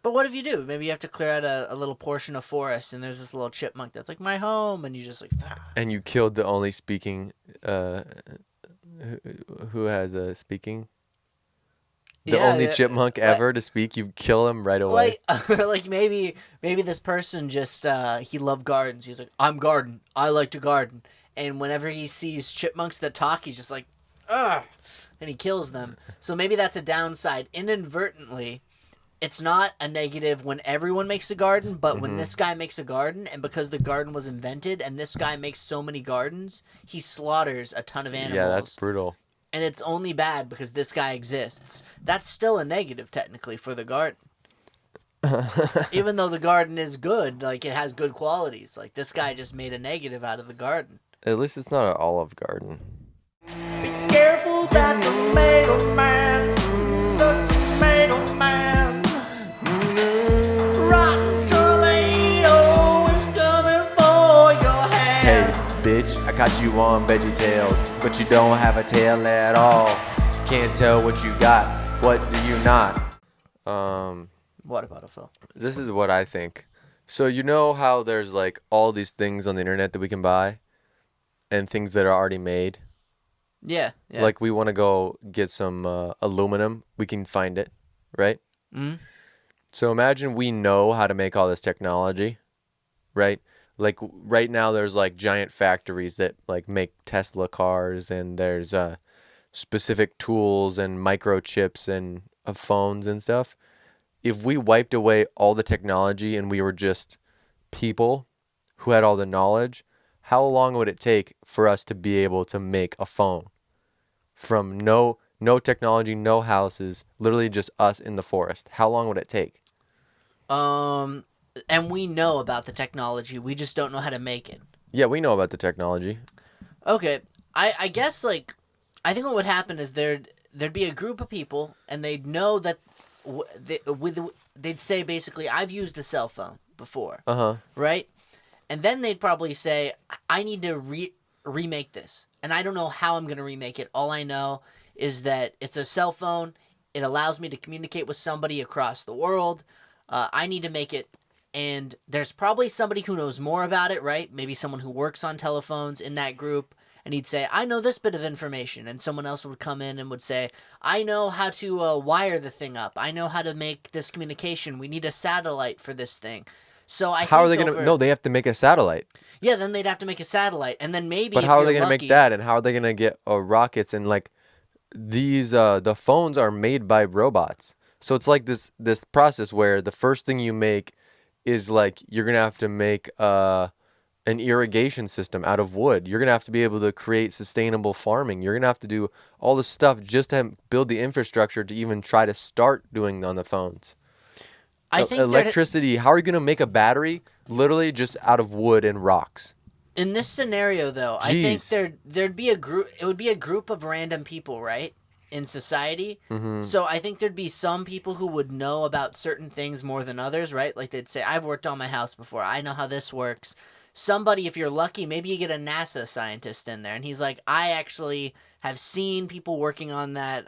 But what if you do? Maybe you have to clear out a little portion of forest, and there's this little chipmunk that's like my home, and you just like. And you killed the only speaking, who has a speaking, the only Yeah, chipmunk like ever to speak. You kill him right away. like like maybe this person just he loved gardens. He's like, I'm garden. I like to garden. And whenever he sees chipmunks that talk, he's just like, ugh, and he kills them. So maybe that's a downside. Inadvertently, it's not a negative when everyone makes a garden, but when Hmm. this guy makes a garden, and because the garden was invented, and this guy makes so many gardens, he slaughters a ton of Yeah, that's animals. brutal. And it's only bad because this guy exists. That's still a negative, technically, for the garden. Even though the garden is good, like it has good qualities. Like this guy just made a negative out of the garden. At least it's not an Olive Garden. Be careful that tomato man, the tomato man. Rotten tomato is coming for your Hey, head. bitch, I caught you on Veggie Tales, but you don't have a tail at all. Can't tell what you got. What do you not? What about a Phil? This is what I think. So you know how there's like all these things on the internet that we can buy, and things that are already made. Yeah, yeah. Like we want to go get some aluminum, we can find it, right? Mhm. So imagine we know how to make all this technology, right? Like right now there's like giant factories that like make Tesla cars, and there's specific tools and microchips and of phones and stuff. If we wiped away all the technology and we were just people who had all the knowledge, how long would it take for us to be able to make a phone from no technology, no houses, literally just us in the forest? How long would it take? Um, and we know about the technology. We just don't know how to make it. Yeah, we know about the technology. Okay, I guess like I think what would happen is there'd be a group of people and they'd know that they'd say basically I've used a cell phone before, Uh-huh. right? And then they'd probably say I need to remake this, and I don't know how I'm gonna remake it. All I know is that it's a cell phone. It allows me to communicate with somebody across the world. I need to make it. And there's probably somebody who knows more about it, right? Maybe someone who works on telephones in that group. And he'd say, I know this bit of information. And someone else would come in and would say, I know how to wire the thing up. I know how to make this communication. We need a satellite for this thing. So I How are they think going to over. No, they have to make a satellite. Yeah, then they'd have to make a satellite. And then maybe But if how are you're they going to make lucky. that, and how are they going to get rockets, and like these the phones are made by robots. So it's like this process where the first thing you make is like you're going to have to make an irrigation system out of wood. You're going to have to be able to create sustainable farming. You're going to have to do all this stuff just to build the infrastructure to even try to start doing on the phones. I think Electricity, how are you going to make a battery literally just out of wood and rocks? in this scenario, though, I think Jeez. there'd be a group. It would be a group of random people, right, in society. Mhm. So I think there'd be some people who would know about certain things more than others, right? Like they'd say, "I've worked on my house before. I know how this works." Somebody, if you're lucky, maybe you get a NASA scientist in there, and he's like, "I actually have seen people working on that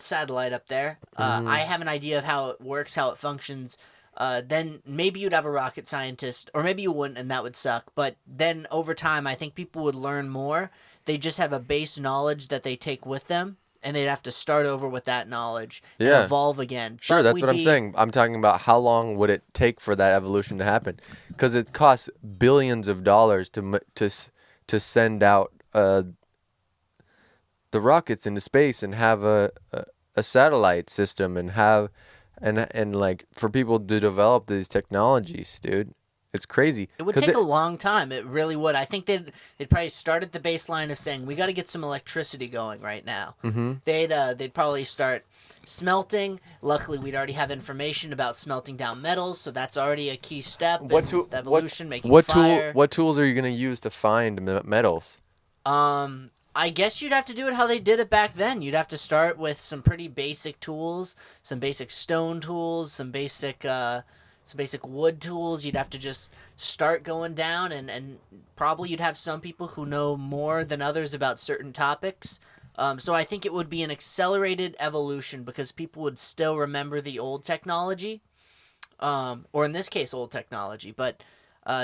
satellite up there. I Mhm. have an idea of how it works, how it functions." Then maybe you'd have a rocket scientist, or maybe you wouldn't, and that would suck. But then over time, I think people would learn more. They just have a base knowledge that they take with them, and they'd have to start over with that knowledge and Yeah. evolve again. Sure, But that's we'd what I'm be saying. I'm talking about how long would it take for that evolution to happen? Because it costs billions of dollars to send out the rockets into space and have a satellite system, and have and like for people to develop these technologies, dude. It's crazy. It would 'Cause take a long time. It really would. I think they'd probably start at the baseline of saying we got to get some electricity going right now. Mhm. They'd probably start smelting. Luckily, we'd already have information about smelting down metals, so that's already a key step What in tool? the evolution, making What fire. What tools are you gonna use to find metals? I guess you'd have to do it how they did it back then. You'd have to start with some pretty basic tools, some basic stone tools, some basic wood tools. You'd have to just start going down, and probably you'd have some people who know more than others about certain topics. So I think it would be an accelerated evolution because people would still remember the old technology, or in this case, old technology, but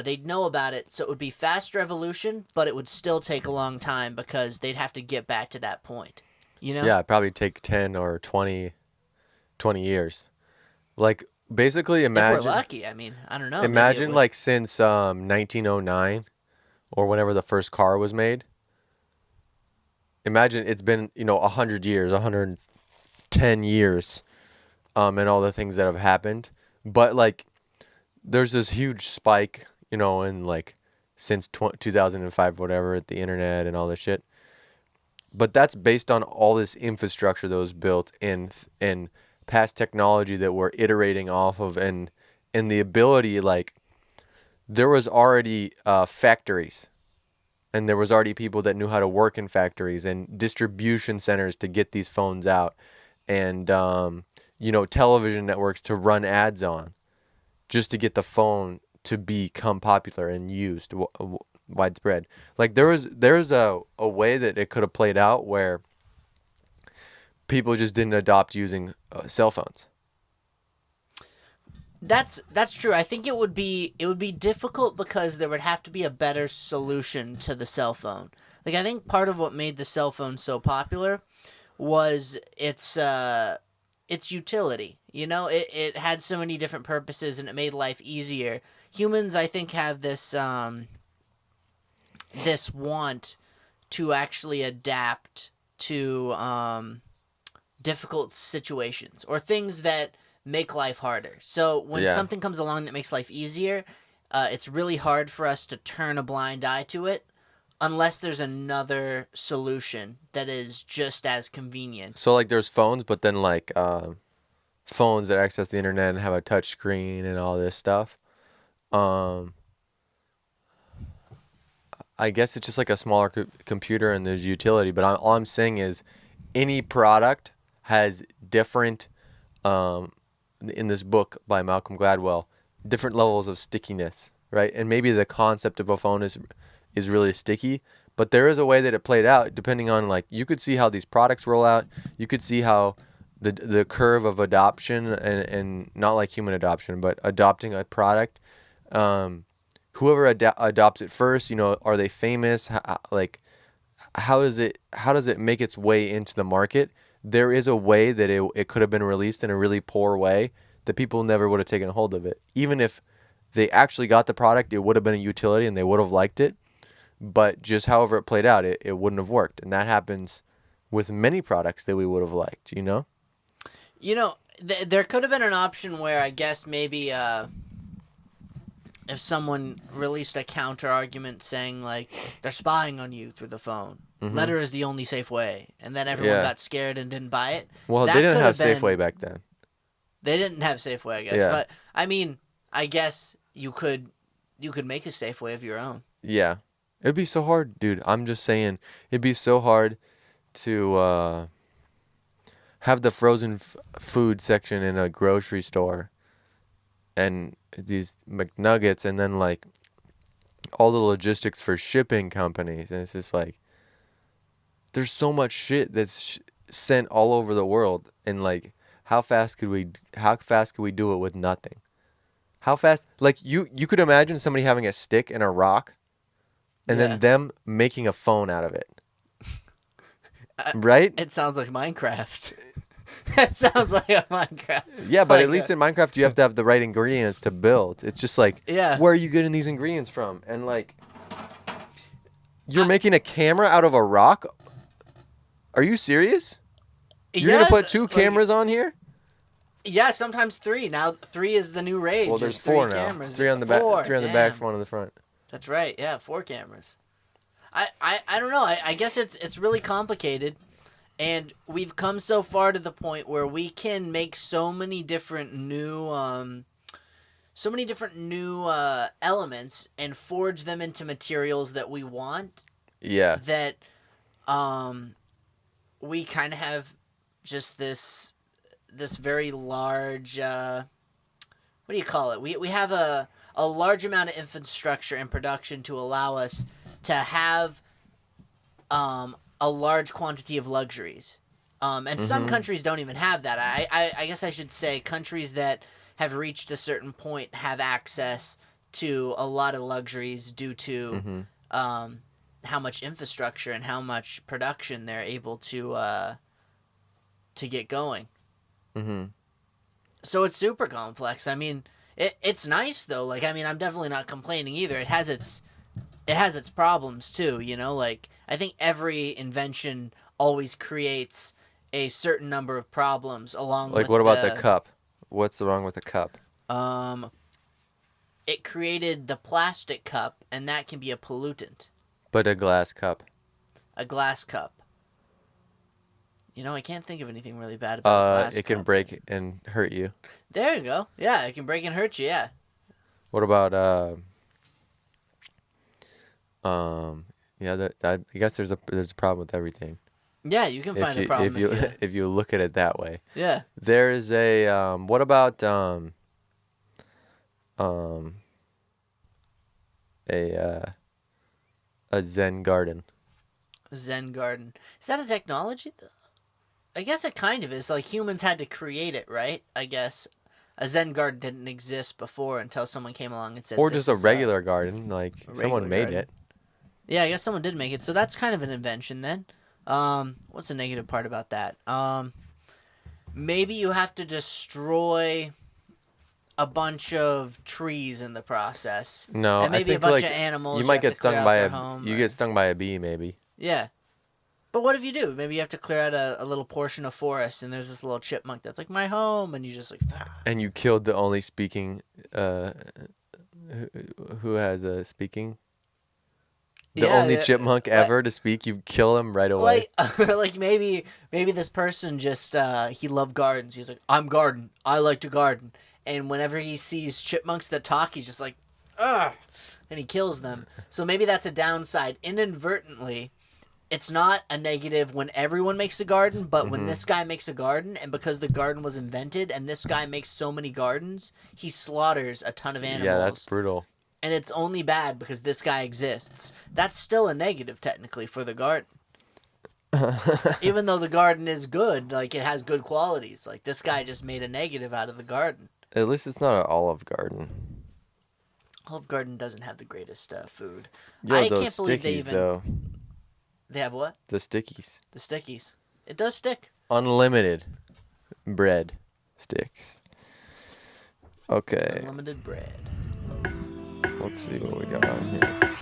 they'd know about it. So it would be faster evolution, but it would still take a long time because they'd have to get back to that point. You know, Yeah, it'd probably take 10 or 20 years. Like basically if we're imagine lucky. I mean, I don't know. Maybe it imagine would. like since 1909 or whenever the first car was made. Imagine it's been, 100 years, 110 years, and all the things that have happened. But like there's this huge spike, in like since 2005 whatever at the internet and all this shit. But that's based on all this infrastructure that was built and past technology that we're iterating off of and the ability like there was already factories and there was already people that knew how to work in factories and distribution centers to get these phones out and television networks to run ads on just to get the phone to become popular and used widespread. Like there's a way that it could have played out where people just didn't adopt using cell phones. That's true. I think it would be difficult because there would have to be a better solution to the cell phone. Like I think part of what made the cell phone so popular was its utility. It had so many different purposes and it made life easier. Humans, I think, have this want to actually adapt to difficult situations or things that make life harder. So when Yeah. something comes along that makes life easier, it's really hard for us to turn a blind eye to it unless there's another solution that is just as convenient. So like there's phones, but then like phones that access the internet and have a touch screen and all this stuff. Um, I guess it's just like a smaller computer and there's utility. But all I'm saying is any product has different, um, in this book by Malcolm Gladwell, different levels of stickiness, right? And maybe the concept of a phone is really sticky, but there is a way that it played out depending on like you could see how these products roll out. You could see how the curve of adoption and not like human adoption, but adopting a product. Um, Whoever adopts it first, are they famous? Like how does it make its way into the market? There is a way that it could have been released in a really poor way that people never would have taken hold of it. Even if they actually got the product, it would have been a utility and they would have liked it. But just however it played out, it wouldn't have worked. And that happens with many products that we would have liked. There could have been an option where I guess maybe if someone released a counter argument saying like they're spying on you through the phone, letter is the only safe way, and then everyone Yeah. got scared and didn't buy it. Well, That they didn't could have been- Safeway back then. They didn't have Safeway, I guess. Yeah. But I mean, I guess you could make a Safeway of your own. Yeah. It'd be so hard, dude. I'm just saying, it'd be so hard to have the frozen food section in a grocery store and these McNuggets and then like all the logistics for shipping companies. And it's just like, there's so much shit that's sent all over the world. And like, how fast could we do it with nothing? How fast, like you could imagine somebody having a stick and a rock and Yeah. then them making a phone out of it. Right? It sounds like Minecraft. It sounds like a Minecraft. Yeah, but at like least in Minecraft you have to have the right ingredients to build. It's just like, Yeah. where are you getting these ingredients from? And like, you're making a camera out of a rock? Are you serious? You're gonna put two cameras on here? Yeah, sometimes three. Now 3 is the new rage. Well, there's is three 4 now. cameras. 3 on the back, Four, 3 on the back, damn. 1 on the front. That's right. Yeah, 4 cameras. I don't know. I guess it's really complicated, and we've come so far to the point where we can make so many different new elements and forge them into materials that we want. Yeah. That we kind of have just this very large what do you call it? We have a large amount of infrastructure and production to allow us to have a large quantity of luxuries. And some countries don't even have that. I guess I should say countries that have reached a certain point have access to a lot of luxuries due to how much infrastructure and how much production they're able to get going. So it's super complex. I mean, it's nice though. Like, I mean, I'm definitely not complaining either. It has its problems too. You know, like I think every invention always creates a certain number of problems along Like, with what about the cup? What's wrong with the cup? um it created the plastic cup, and that can be a pollutant. But a glass cup. A glass cup. You know, I can't think of anything really bad about a glass It can cup. break and hurt you. There you go. Yeah, it can break and hurt you. Yeah. What about yeah, that I guess there's a problem with everything. Yeah, you can find a problem if you if you. if you look at it that way. Yeah. There's a what about a Zen garden? Zen garden. Is that a technology? I guess it kind of is. Like humans had to create it, right? I guess a Zen garden didn't exist before until someone came along and said. Or This just a is regular garden, like regular someone made garden. it. Yeah, I guess someone did make it. So that's kind of an invention then. What's the negative part about that? Maybe you have to destroy a bunch of trees in the process. No, And maybe I think a bunch like of animals. you might have get to clear stung out by their a home, you or- get stung by a bee maybe. Yeah. But what if you do? Maybe you have to clear out a little portion of forest, and there's this little chipmunk that's like, my home, and you just like, ah. And you killed the only speaking who has a speaking the Yeah, only chipmunk ever to speak. You kill him right away. like maybe this person just he loved gardens. He's like, I'm garden. I like to garden. And whenever he sees chipmunks that talk, he's just like, ugh, and he kills them. So maybe that's a downside. Inadvertently, it's not a negative when everyone makes a garden, but when this guy makes a garden, and because the garden was invented, and this guy makes so many gardens, he slaughters a ton of animals. Yeah, that's brutal. And it's only bad because this guy exists. That's still a negative, technically, for the garden. Even though the garden is good, like, it has good qualities. Like, this guy just made a negative out of the garden. At least it's not an Olive Garden. Olive Garden doesn't have the greatest food. Yo, I those can't believe they stickies, even... though. They have what? The stickies. The stickies. It does stick. Unlimited bread sticks. Okay. Unlimited bread. Let's see what we got on here.